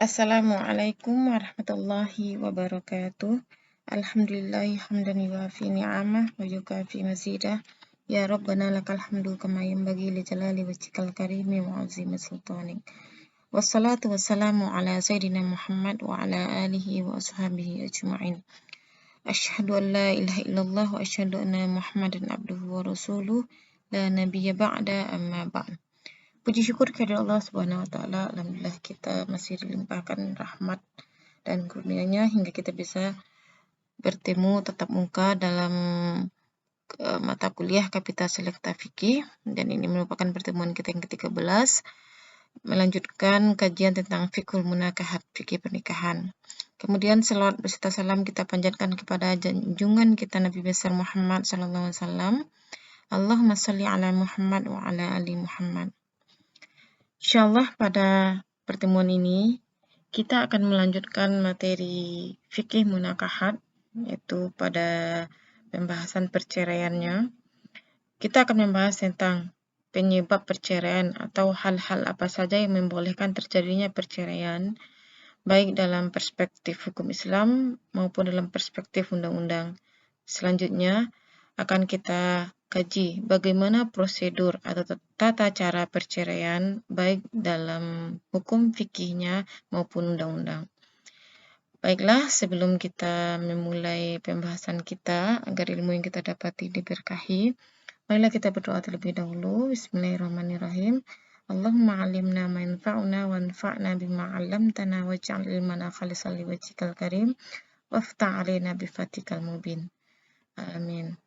Assalamualaikum warahmatullahi wabarakatuh. Alhamdulillahi hamdan yuwafi ni'amah wa yukafi mazidah. Ya Rabbana lakal hamdu kama yanbaghi li jalali wajhikal karimi wa azimi sultanik. Wassalatu wassalamu ala sayyidina Muhammad wa ala alihi wa ashabihi ajma'in. Asyhadu an la ilaha illallah wa asyhadu anna Muhammadan abduhu wa rasuluh. La nabiyya ba'da amma ba'd. Puji syukur kepada Allah Subhanahu wa taala. Alhamdulillah kita masih dilimpahkan rahmat dan karunia-Nya hingga kita bisa bertemu tatap muka dalam mata kuliah Kapital Selekta Fikih, dan ini merupakan pertemuan kita yang ke-13 melanjutkan kajian tentang Fiqhul Munakahat, fikih pernikahan. Kemudian selawat beserta salam kita panjatkan kepada junjungan kita Nabi besar Muhammad sallallahu alaihi wasallam. Allahumma shalli ala Muhammad wa ala ali Muhammad. Insyaallah pada pertemuan ini kita akan melanjutkan materi fikih munakahat, yaitu pada pembahasan perceraiannya. Kita akan membahas tentang penyebab perceraian atau hal-hal apa saja yang membolehkan terjadinya perceraian, baik dalam perspektif hukum Islam maupun dalam perspektif undang-undang. Selanjutnya akan kita kaji bagaimana prosedur atau tata cara perceraian baik dalam hukum fikihnya maupun undang-undang. Baiklah, sebelum kita memulai pembahasan kita agar ilmu yang kita dapati diberkahi, marilah kita berdoa terlebih dahulu. Bismillahirrahmanirrahim. Allahumma alimna ma yanfa'una wanfa'na bima 'allamtana waj'al ilmana khalisan liwajhikal karim waftah 'alaina bifatikal mubin. Amin.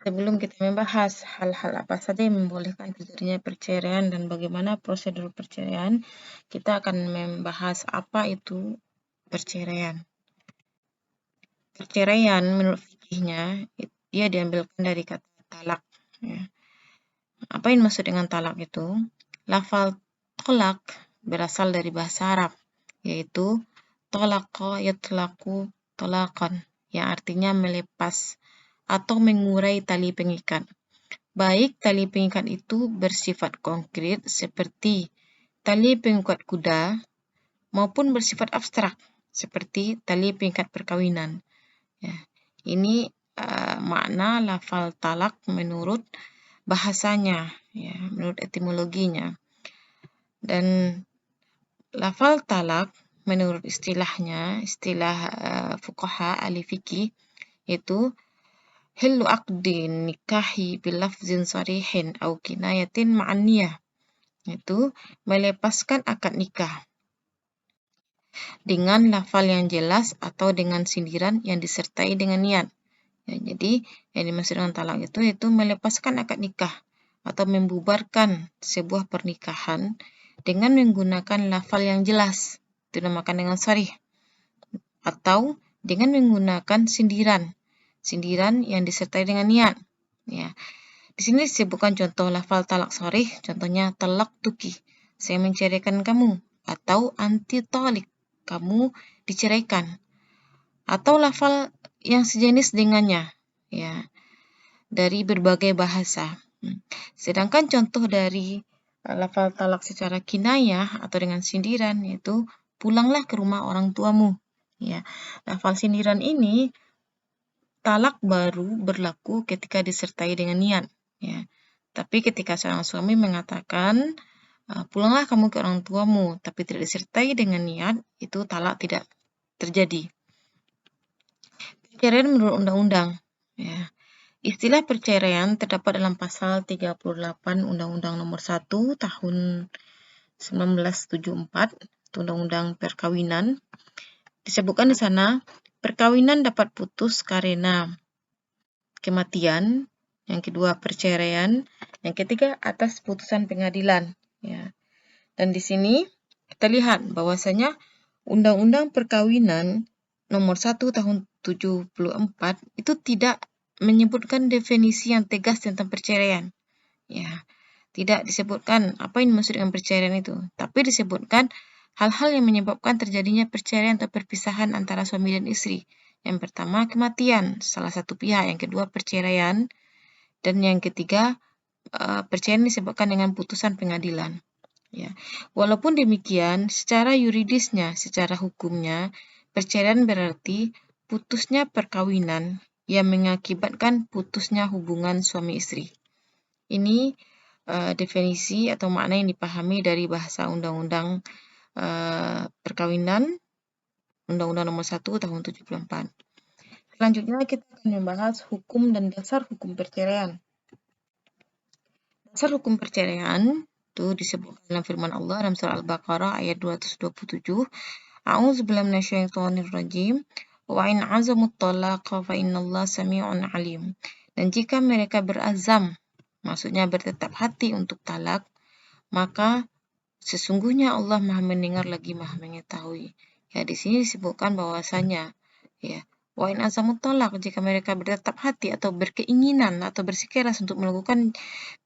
Sebelum kita membahas hal-hal apa saja yang membolehkan terjadinya perceraian dan bagaimana prosedur perceraian, kita akan membahas apa itu perceraian. Perceraian menurut fikihnya, dia diambilkan dari kata talak. Ya. Apa yang maksud dengan talak itu? Lafal tolak berasal dari bahasa Arab, yaitu tolaqa yatlaqu tolakan, yang artinya melepas atau mengurai tali pengikat. Baik tali pengikat itu bersifat konkret seperti tali pengikat kuda maupun bersifat abstrak seperti tali pengikat perkawinan. Ya, ini makna lafal talak menurut bahasanya, ya, menurut etimologinya. Dan lafal talak menurut istilahnya, istilah fuqaha ahli fikih, yaitu hillu aqdin nikahi bilafzin sarihin au kinayatin ma'aniyah, yaitu melepaskan akad nikah dengan lafal yang jelas atau dengan sindiran yang disertai dengan niat. Ya, jadi yang dimaksud dengan talak itu yaitu melepaskan akad nikah atau membubarkan sebuah pernikahan dengan menggunakan lafal yang jelas, itu dinamakan dengan sharih, atau dengan menggunakan sindiran yang disertai dengan niat. Ya. Di sini disebutkan contoh lafal talak sharih, contohnya talak tuki, saya menceraikan kamu, atau anti talik, kamu diceraikan, atau lafal yang sejenis dengannya, ya, dari berbagai bahasa. Sedangkan contoh dari lafal talak secara kinayah atau dengan sindiran yaitu pulanglah ke rumah orang tuamu. Ya, lafal sindiran ini talak baru berlaku ketika disertai dengan niat. Ya, tapi ketika seorang suami mengatakan pulanglah kamu ke orang tuamu, tapi tidak disertai dengan niat, itu talak tidak terjadi. Perceraian menurut undang-undang. Ya. Istilah perceraian terdapat dalam pasal 38 Undang-Undang Nomor 1 Tahun 1974, Undang-Undang Perkawinan. Disebutkan di sana, perkawinan dapat putus karena kematian, yang kedua perceraian, yang ketiga atas putusan pengadilan. Ya. Dan di sini kita lihat bahwasanya Undang-Undang Perkawinan Nomor 1 Tahun 74 itu tidak menyebutkan definisi yang tegas tentang perceraian. Ya, tidak disebutkan apa yang dimaksud dengan perceraian itu, tapi disebutkan hal-hal yang menyebabkan terjadinya perceraian atau perpisahan antara suami dan istri. Yang pertama kematian salah satu pihak, yang kedua perceraian, dan yang ketiga perceraian disebabkan dengan putusan pengadilan. Ya, walaupun demikian, secara yuridisnya, secara hukumnya, perceraian berarti putusnya perkawinan yang mengakibatkan putusnya hubungan suami istri. Ini definisi atau makna yang dipahami dari bahasa Undang-Undang Perkawinan, Undang-Undang Nomor 1 Tahun 74. Selanjutnya kita akan membahas hukum dan dasar hukum perceraian. Dasar hukum perceraian itu disebutkan dalam firman Allah dalam surah Al-Baqarah ayat 227. A'udzubillahi minasyaitonirrajim. Wa in azamut talaqa fa innallaha samii'un 'alim. Dan jika mereka berazam, maksudnya bertetap hati untuk talak, maka sesungguhnya Allah Maha mendengar lagi Maha mengetahui. Ya, di sini disebutkan bahwasanya ya, wa in azamut talaq, jika mereka bertetap hati atau berkeinginan atau bersikeras untuk melakukan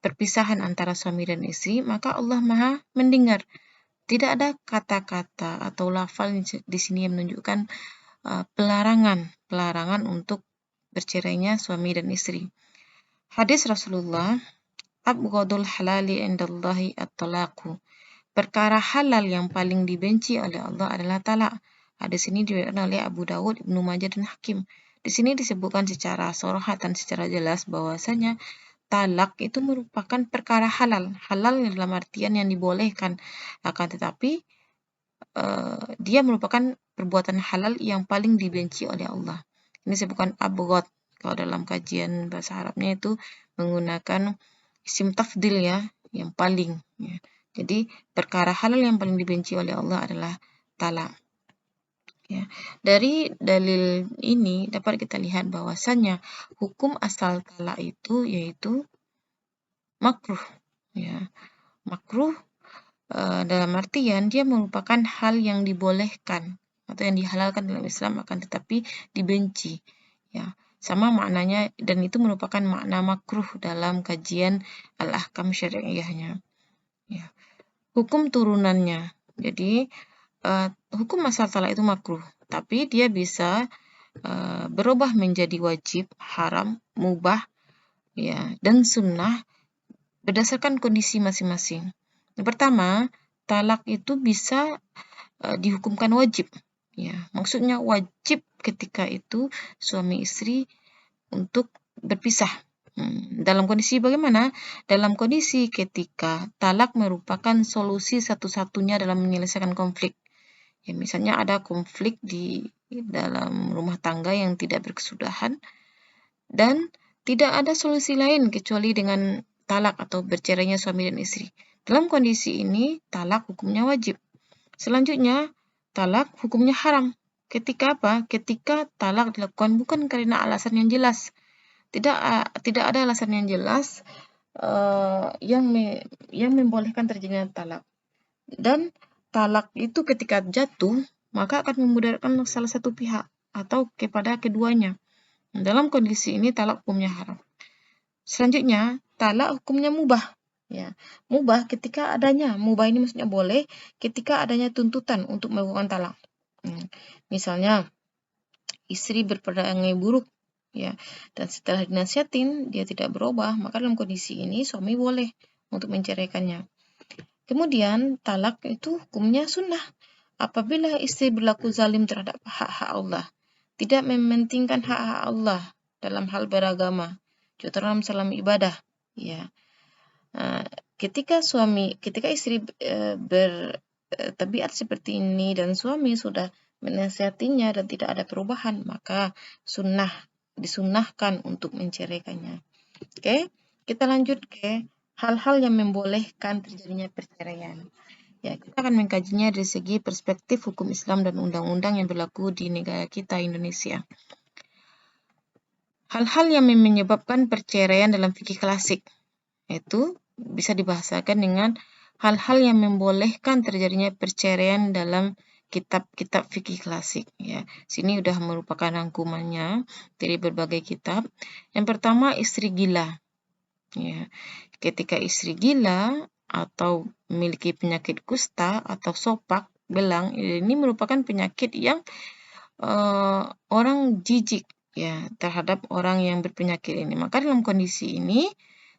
perpisahan antara suami dan istri, maka Allah Maha mendengar. Tidak ada kata-kata atau lafal di sini yang menunjukkan pelarangan untuk bercerainya suami dan istri. Hadis Rasulullah, abghadul halali indallahi at-talaqu. Perkara halal yang paling dibenci oleh Allah adalah talak. Hadis ini diriwayatkan oleh Abu Dawud, Ibnu Majah, dan Hakim. Di sini disebutkan secara sorohat dan secara jelas bahwasanya talak itu merupakan perkara halal. Halal dalam artian yang dibolehkan. Akan tetapi dia merupakan perbuatan halal yang paling dibenci oleh Allah. Ini disebutkan abghad. Kalau dalam kajian bahasa Arabnya itu menggunakan isim tafdil ya, yang paling. Ya. Jadi perkara halal yang paling dibenci oleh Allah adalah talak. Ya. Dari dalil ini dapat kita lihat bahwasanya hukum asal talak itu yaitu makruh. Ya. Makruh dalam artian dia merupakan hal yang dibolehkan atau yang dihalalkan dalam Islam, akan tetapi dibenci. Ya, sama maknanya, dan itu merupakan makna makruh dalam kajian al-ahkam syariahnya. Ya. Hukum turunannya. Jadi hukum asal talak itu makruh, tapi dia bisa berubah menjadi wajib, haram, mubah, ya, dan sunnah berdasarkan kondisi masing-masing. Yang pertama, talak itu bisa dihukumkan wajib. Ya, maksudnya wajib ketika itu suami istri untuk berpisah. Dalam kondisi bagaimana? Dalam kondisi ketika talak merupakan solusi satu-satunya dalam menyelesaikan konflik. Ya, misalnya ada konflik di dalam rumah tangga yang tidak berkesudahan dan tidak ada solusi lain kecuali dengan talak atau bercerainya suami dan istri. Dalam kondisi ini, talak hukumnya wajib. Selanjutnya, talak hukumnya haram. Ketika apa? Ketika talak dilakukan bukan karena alasan yang jelas. Tidak ada alasan yang jelas yang membolehkan terjadinya talak. Dan talak itu ketika jatuh, maka akan memudaratkan salah satu pihak atau kepada keduanya. Dalam kondisi ini talak hukumnya haram. Selanjutnya, talak hukumnya mubah. Ya, mubah ketika adanya, mubah ini maksudnya boleh ketika adanya tuntutan untuk melakukan talak. Misalnya, istri berperangai buruk, ya, dan setelah dinasihatin dia tidak berubah, maka dalam kondisi ini suami boleh untuk menceraikannya. Kemudian, talak itu hukumnya sunnah. Apabila istri berlaku zalim terhadap hak-hak Allah, tidak mementingkan hak-hak Allah dalam hal beragama, contohnya dalam ibadah, ya. Ketika istri bertabiat seperti ini dan suami sudah menasihatinya dan tidak ada perubahan, maka disunnahkan untuk menceraikannya. Oke, kita lanjut ke hal-hal yang membolehkan terjadinya perceraian. Ya, kita akan mengkajinya dari segi perspektif hukum Islam dan undang-undang yang berlaku di negara kita, Indonesia. Hal-hal yang menyebabkan perceraian dalam fikih klasik, itu bisa dibahasakan dengan hal-hal yang membolehkan terjadinya perceraian dalam kitab-kitab fikih klasik. Ya, sini sudah merupakan rangkumannya dari berbagai kitab. Yang pertama, istri gila. Ya, ketika istri gila atau memiliki penyakit kusta atau sopak, belang, ini merupakan penyakit yang orang jijik ya terhadap orang yang berpenyakit ini. Maka dalam kondisi ini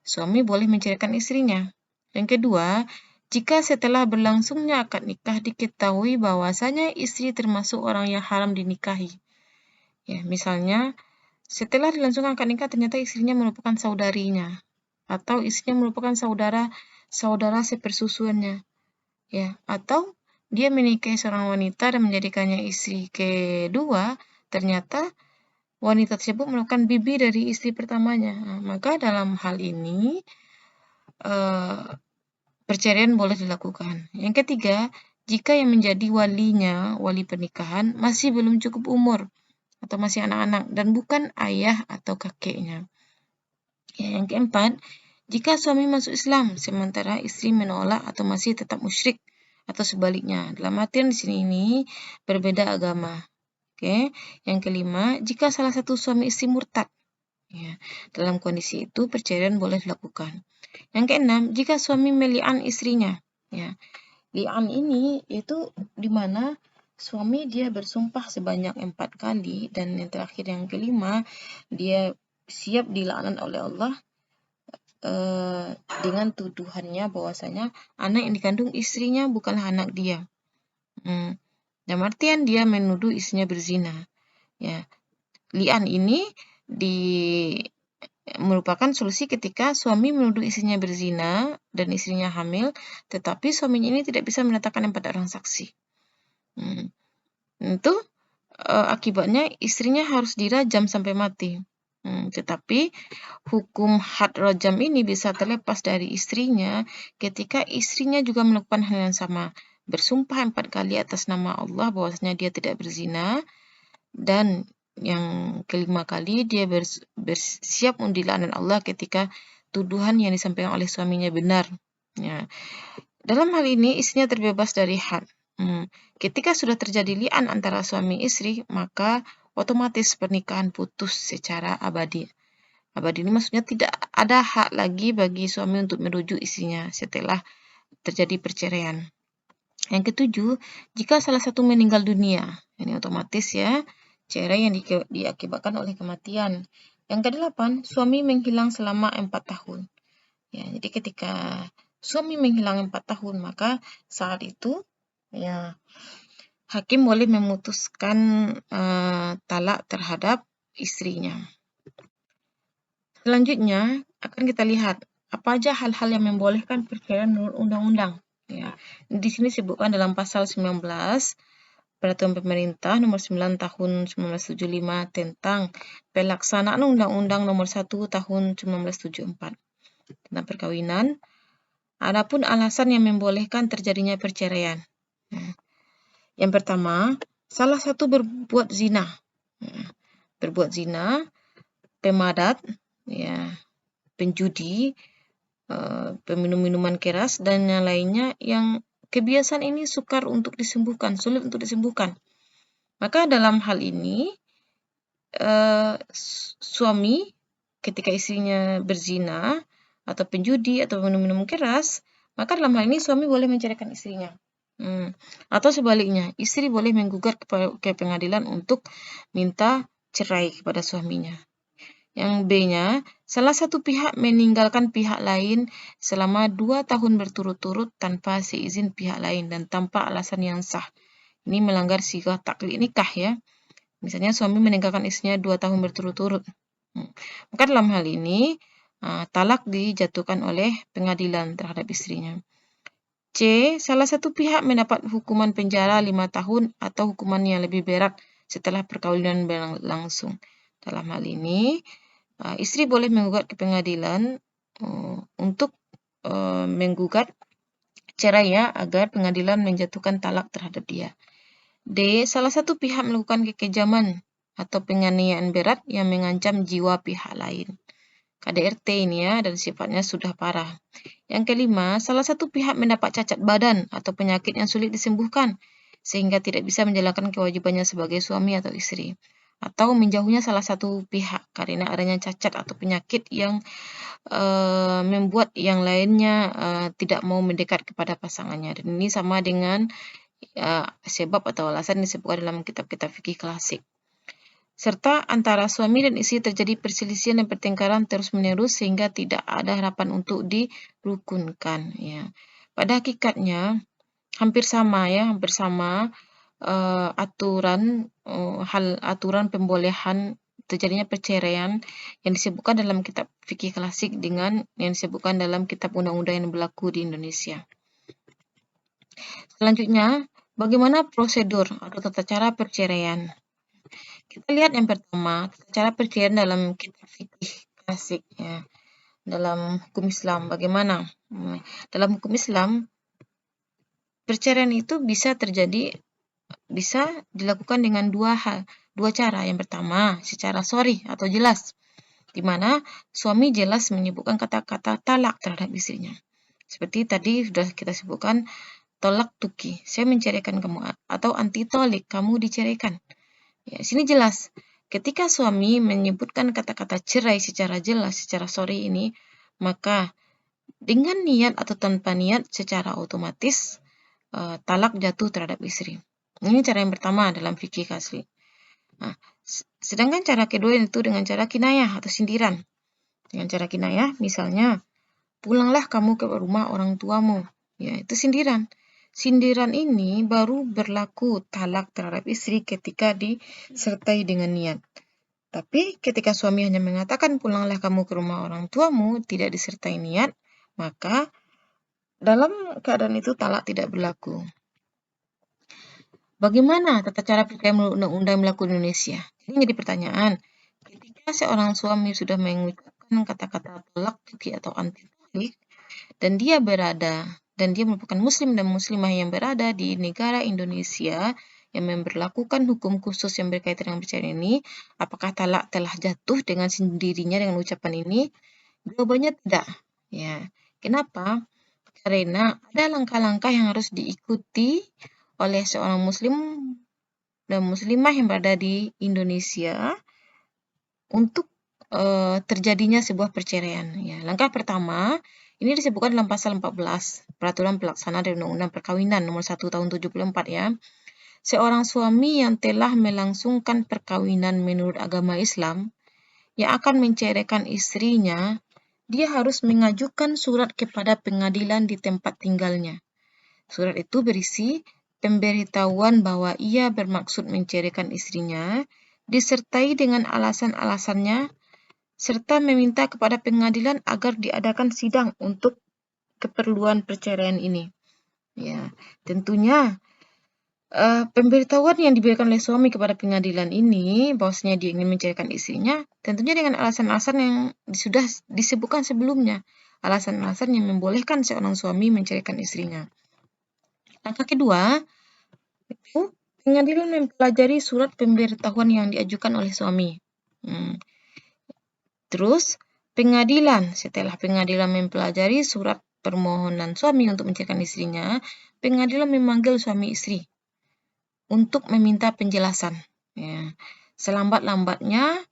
suami boleh menceraikan istrinya. Yang kedua, jika setelah berlangsungnya akad nikah diketahui bahwasanya istri termasuk orang yang haram dinikahi. Ya, misalnya setelah dilangsungkan akad nikah ternyata istrinya merupakan saudarinya atau istrinya merupakan saudara sepersusuannya, ya, atau dia menikahi seorang wanita dan menjadikannya istri kedua, ternyata wanita tersebut merupakan bibi dari istri pertamanya. Nah, maka dalam hal ini perceraian boleh dilakukan. Yang ketiga, jika yang menjadi walinya, wali pernikahan, masih belum cukup umur atau masih anak-anak dan bukan ayah atau kakeknya. Ya, yang keempat, jika suami masuk Islam sementara istri menolak atau masih tetap musyrik atau sebaliknya. Dalam artian di sini ini berbeda agama. Oke. Yang kelima, jika salah satu suami istri murtad. Ya, dalam kondisi itu perceraian boleh dilakukan. Yang keenam, jika suami meli'an istrinya. Ya, li'an ini itu di mana suami dia bersumpah sebanyak 4 kali dan yang terakhir yang kelima dia siap dilaknat oleh Allah dengan tuduhannya bahwasanya anak yang dikandung istrinya bukanlah anak dia. Dalam artian dia menuduh istrinya berzina. Ya, li'an ini merupakan solusi ketika suami menuduh istrinya berzina dan istrinya hamil, tetapi suaminya ini tidak bisa mendatangkan 4 orang saksi. Tentu akibatnya istrinya harus dirajam sampai mati. Tetapi hukum had rajam ini bisa terlepas dari istrinya ketika istrinya juga melakukan hal yang sama, bersumpah 4 kali atas nama Allah bahwasanya dia tidak berzina, dan yang kelima kali dia bersiap dilaknat Allah ketika tuduhan yang disampaikan oleh suaminya benar. Ya. Dalam hal ini istrinya terbebas dari had. Ketika sudah terjadi li'an antara suami istri, maka otomatis pernikahan putus secara abadi. Abadi ini maksudnya tidak ada hak lagi bagi suami untuk merujuk istrinya setelah terjadi perceraian. Yang ketujuh, jika salah satu meninggal dunia, ini otomatis ya, cerai yang diakibatkan oleh kematian. Yang kedelapan, suami menghilang selama 4 tahun. Ya, jadi ketika suami menghilang 4 tahun, maka saat itu ya hakim boleh memutuskan talak terhadap istrinya. Selanjutnya akan kita lihat apa aja hal-hal yang membolehkan perceraian menurut undang-undang. Ya, di sini disebutkan dalam pasal 19 Peraturan Pemerintah Nomor 9 Tahun 1975 tentang pelaksanaan Undang-Undang Nomor 1 Tahun 1974 tentang perkawinan. Adapun alasan yang membolehkan terjadinya perceraian. Yang pertama, salah satu berbuat zina. Berbuat zina, pemadat, ya, penjudi, peminum minuman keras dan yang lainnya yang kebiasaan ini sukar untuk disembuhkan, sulit untuk disembuhkan. Maka dalam hal ini suami ketika istrinya berzina atau penjudi atau minum keras, maka dalam hal ini suami boleh menceraikan istrinya. Atau sebaliknya, istri boleh menggugat ke pengadilan untuk minta cerai kepada suaminya. Yang B-nya, salah satu pihak meninggalkan pihak lain selama 2 tahun berturut-turut tanpa seizin pihak lain dan tanpa alasan yang sah. Ini melanggar sigah taklid nikah ya. Misalnya suami meninggalkan istrinya 2 tahun berturut-turut. Maka dalam hal ini, talak dijatuhkan oleh pengadilan terhadap istrinya. C. Salah satu pihak mendapat hukuman penjara 5 tahun atau hukuman yang lebih berat setelah perkawinan berlangsung. Dalam hal ini, istri boleh menggugat ke pengadilan untuk menggugat cerai ya, agar pengadilan menjatuhkan talak terhadap dia. D. Salah satu pihak melakukan kekejaman atau penganiayaan berat yang mengancam jiwa pihak lain. KDRT ini ya, dan sifatnya sudah parah. Yang kelima, salah satu pihak mendapat cacat badan atau penyakit yang sulit disembuhkan, sehingga tidak bisa menjalankan kewajibannya sebagai suami atau istri. Atau menjauhnya salah satu pihak karena adanya cacat atau penyakit yang membuat yang lainnya tidak mau mendekat kepada pasangannya. Dan ini sama dengan sebab atau alasan disebutkan dalam kitab-kitab fikih klasik. Serta antara suami dan istri terjadi perselisihan dan pertengkaran terus-menerus sehingga tidak ada harapan untuk dirukunkan. Ya. pada hakikatnya hampir sama aturan pembolehan terjadinya perceraian yang disebutkan dalam kitab fikih klasik dengan yang disebutkan dalam kitab undang-undang yang berlaku di Indonesia. Selanjutnya, bagaimana prosedur atau tata cara perceraian? Kita lihat yang pertama, tata cara perceraian dalam kitab fikih klasik ya. Dalam hukum Islam bagaimana? Dalam hukum Islam, perceraian itu bisa dilakukan dengan dua cara. Yang pertama, secara sharih atau jelas, di mana suami jelas menyebutkan kata-kata talak terhadap istrinya. Seperti tadi sudah kita sebutkan, tolak tuki, saya menceraikan kamu, atau anti tolik, kamu diceraikan. Ya, sini jelas. Ketika suami menyebutkan kata-kata cerai secara jelas, secara sharih ini, maka dengan niat atau tanpa niat secara otomatis talak jatuh terhadap istri. Ini cara yang pertama dalam fikih asli. Nah, sedangkan cara kedua itu dengan cara kinayah atau sindiran. Dengan cara kinayah, misalnya, pulanglah kamu ke rumah orang tuamu. Ya, itu sindiran. Sindiran ini baru berlaku talak terhadap istri ketika disertai dengan niat. Tapi ketika suami hanya mengatakan pulanglah kamu ke rumah orang tuamu, tidak disertai niat, maka dalam keadaan itu talak tidak berlaku. Bagaimana tata cara perceraian menurut undang-undang yang berlaku di Indonesia? Ini jadi pertanyaan. Ketika seorang suami sudah mengucapkan kata-kata talak tuki atau anti tolik, dan dia merupakan muslim dan muslimah yang berada di negara Indonesia yang memberlakukan hukum khusus yang berkaitan dengan perceraian ini, apakah talak telah jatuh dengan sendirinya dengan ucapan ini? Jawabannya tidak. Ya, kenapa? Karena ada langkah-langkah yang harus diikuti oleh seorang muslim dan muslimah yang berada di Indonesia untuk terjadinya sebuah perceraian. Ya, langkah pertama ini disebutkan dalam pasal 14 Peraturan Pelaksana dari Undang-Undang Perkawinan nomor 1 tahun 74 ya. Seorang suami yang telah melangsungkan perkawinan menurut agama Islam yang akan menceraikan istrinya, dia harus mengajukan surat kepada pengadilan di tempat tinggalnya. Surat itu berisi pemberitahuan bahwa ia bermaksud menceraikan istrinya, disertai dengan alasan-alasannya, serta meminta kepada pengadilan agar diadakan sidang untuk keperluan perceraian ini. Ya, tentunya pemberitahuan yang diberikan oleh suami kepada pengadilan ini, bahwasanya dia ingin menceraikan istrinya, tentunya dengan alasan-alasan yang sudah disebutkan sebelumnya. Alasan-alasan yang membolehkan seorang suami menceraikan istrinya. Langkah kedua, itu pengadilan mempelajari surat pemberitahuan yang diajukan oleh suami. Terus, setelah pengadilan mempelajari surat permohonan suami untuk menceraikan istrinya, pengadilan memanggil suami istri untuk meminta penjelasan. Ya. Selambat-lambatnya,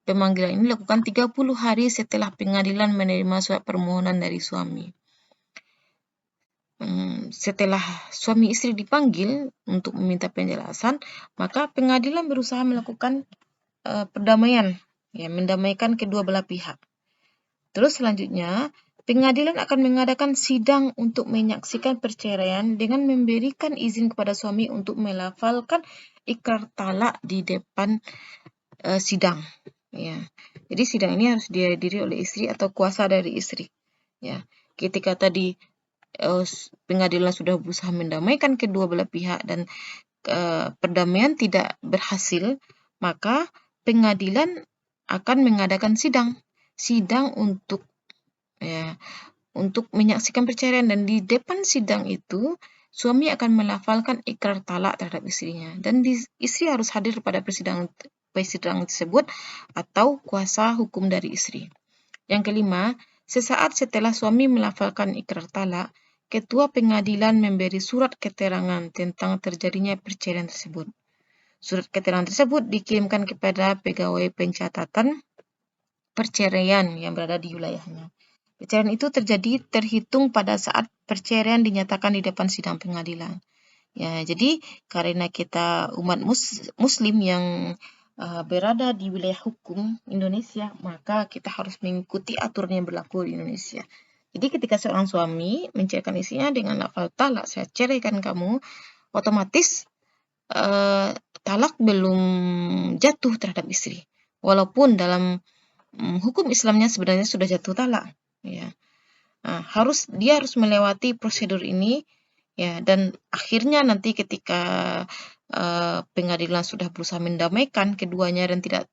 pemanggilan ini dilakukan 30 hari setelah pengadilan menerima surat permohonan dari suami. Setelah suami istri dipanggil untuk meminta penjelasan, maka pengadilan berusaha melakukan perdamaian, ya, mendamaikan kedua belah pihak. Terus selanjutnya, pengadilan akan mengadakan sidang untuk menyaksikan perceraian dengan memberikan izin kepada suami untuk melafalkan ikrar talak di depan sidang. Ya. Jadi sidang ini harus dihadiri oleh istri atau kuasa dari istri. Ya. Ketika tadi pengadilan sudah berusaha mendamaikan kedua belah pihak dan perdamaian tidak berhasil, maka pengadilan akan mengadakan sidang untuk menyaksikan perceraian, dan di depan sidang itu suami akan melafalkan ikrar talak terhadap istrinya dan istri harus hadir pada persidangan tersebut atau kuasa hukum dari istri. Yang kelima, sesaat setelah suami melafalkan ikrar talak, ketua pengadilan memberi surat keterangan tentang terjadinya perceraian tersebut. Surat keterangan tersebut dikirimkan kepada pegawai pencatatan perceraian yang berada di wilayahnya. Perceraian itu terhitung pada saat perceraian dinyatakan di depan sidang pengadilan. Ya, jadi karena kita umat muslim yang berada di wilayah hukum Indonesia, maka kita harus mengikuti aturan yang berlaku di Indonesia. Jadi ketika seorang suami menceraikan istrinya dengan lafal talak, saya ceraikan kamu, otomatis talak belum jatuh terhadap istri. Walaupun dalam hukum Islamnya sebenarnya sudah jatuh talak, ya. Nah, dia harus melewati prosedur ini, ya, dan akhirnya nanti ketika pengadilan sudah berusaha mendamaikan keduanya dan tidak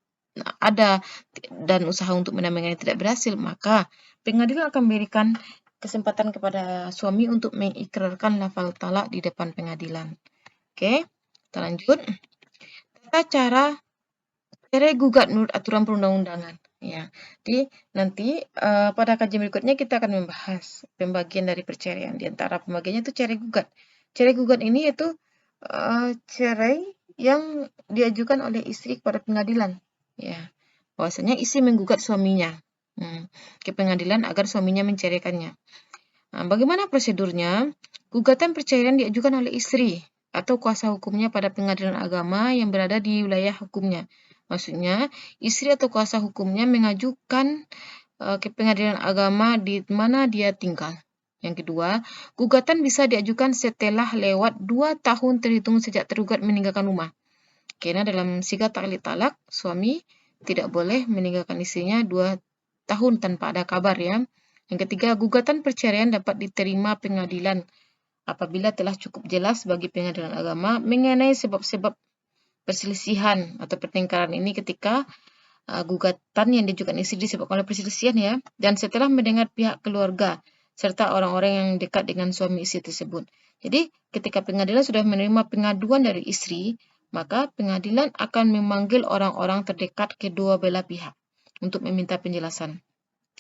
ada dan usaha untuk mendamaikan tidak berhasil, maka pengadilan akan memberikan kesempatan kepada suami untuk mengikrarkan lafal talak di depan pengadilan. Oke, kita lanjut. Tata cara cerai gugat menurut aturan perundang-undangan. Ya, jadi nanti pada kajian berikutnya kita akan membahas pembagian dari perceraian. Di antara pembagiannya itu cerai gugat. Cerai gugat ini yaitu cerai yang diajukan oleh istri kepada pengadilan. Ya, bahwasanya istri menggugat suaminya ke pengadilan agar suaminya menceraikannya. Nah, bagaimana prosedurnya? Gugatan perceraian diajukan oleh istri atau kuasa hukumnya pada pengadilan agama yang berada di wilayah hukumnya. Maksudnya, istri atau kuasa hukumnya mengajukan ke pengadilan agama di mana dia tinggal. Yang kedua, gugatan bisa diajukan setelah lewat 2 tahun terhitung sejak tergugat meninggalkan rumah. Karena dalam sigat taklid talak, suami tidak boleh meninggalkan istrinya 2 tahun tanpa ada kabar, ya. Yang ketiga, gugatan perceraian dapat diterima pengadilan apabila telah cukup jelas bagi pengadilan agama mengenai sebab-sebab perselisihan atau pertengkaran ini ketika gugatan yang diajukan istri disebabkan oleh perselisihan, ya, dan setelah mendengar pihak keluarga serta orang-orang yang dekat dengan suami istri tersebut. Jadi, ketika pengadilan sudah menerima pengaduan dari istri, maka pengadilan akan memanggil orang-orang terdekat kedua belah pihak untuk meminta penjelasan.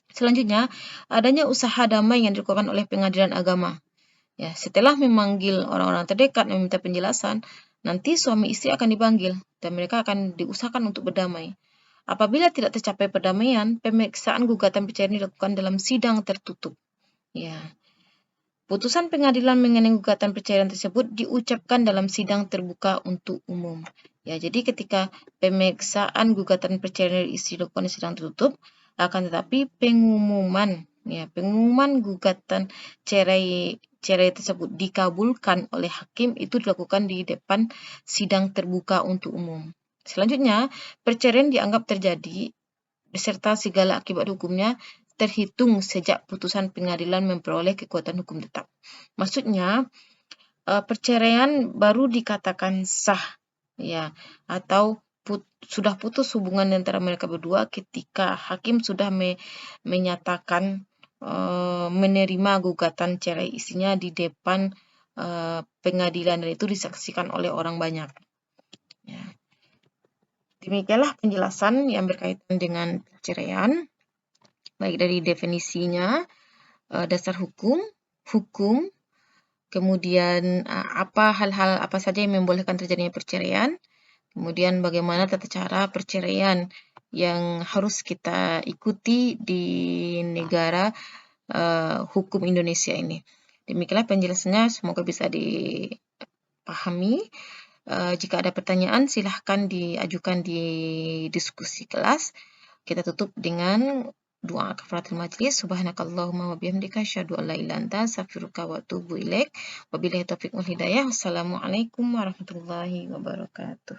Selanjutnya, adanya usaha damai yang dilakukan oleh pengadilan agama. Ya, setelah memanggil orang-orang terdekat meminta penjelasan, nanti suami istri akan dipanggil dan mereka akan diusahakan untuk berdamai. Apabila tidak tercapai perdamaian, pemeriksaan gugatan perceraian dilakukan dalam sidang tertutup. Ya. Putusan pengadilan mengenai gugatan perceraian tersebut diucapkan dalam sidang terbuka untuk umum. Ya, jadi ketika pemeriksaan gugatan perceraian istri dilakukan di sidang tertutup, akan tetapi pengumuman gugatan cerai tersebut dikabulkan oleh hakim itu dilakukan di depan sidang terbuka untuk umum. Selanjutnya, perceraian dianggap terjadi beserta segala akibat hukumnya terhitung sejak putusan pengadilan memperoleh kekuatan hukum tetap. Maksudnya, perceraian baru dikatakan sah, ya, atau sudah putus hubungan antara mereka berdua ketika hakim sudah menyatakan menerima gugatan cerai istrinya di depan pengadilan dan itu disaksikan oleh orang banyak. Ya. Demikianlah penjelasan yang berkaitan dengan perceraian, baik dari definisinya, dasar hukum, kemudian hal-hal apa saja yang membolehkan terjadinya perceraian, kemudian bagaimana tata cara perceraian yang harus kita ikuti di negara hukum Indonesia ini. Demikianlah penjelasannya, semoga bisa dipahami. Jika ada pertanyaan, silahkan diajukan di diskusi kelas. Kita tutup dengan doa kafaratul majlis. Subhanakallahumma wa bihamdika asyhadu an la ilaha illa anta astaghfiruka wa atubu ilaik. Wabillahi taufiq wal hidayah. Wassalamualaikum warahmatullahi wabarakatuh.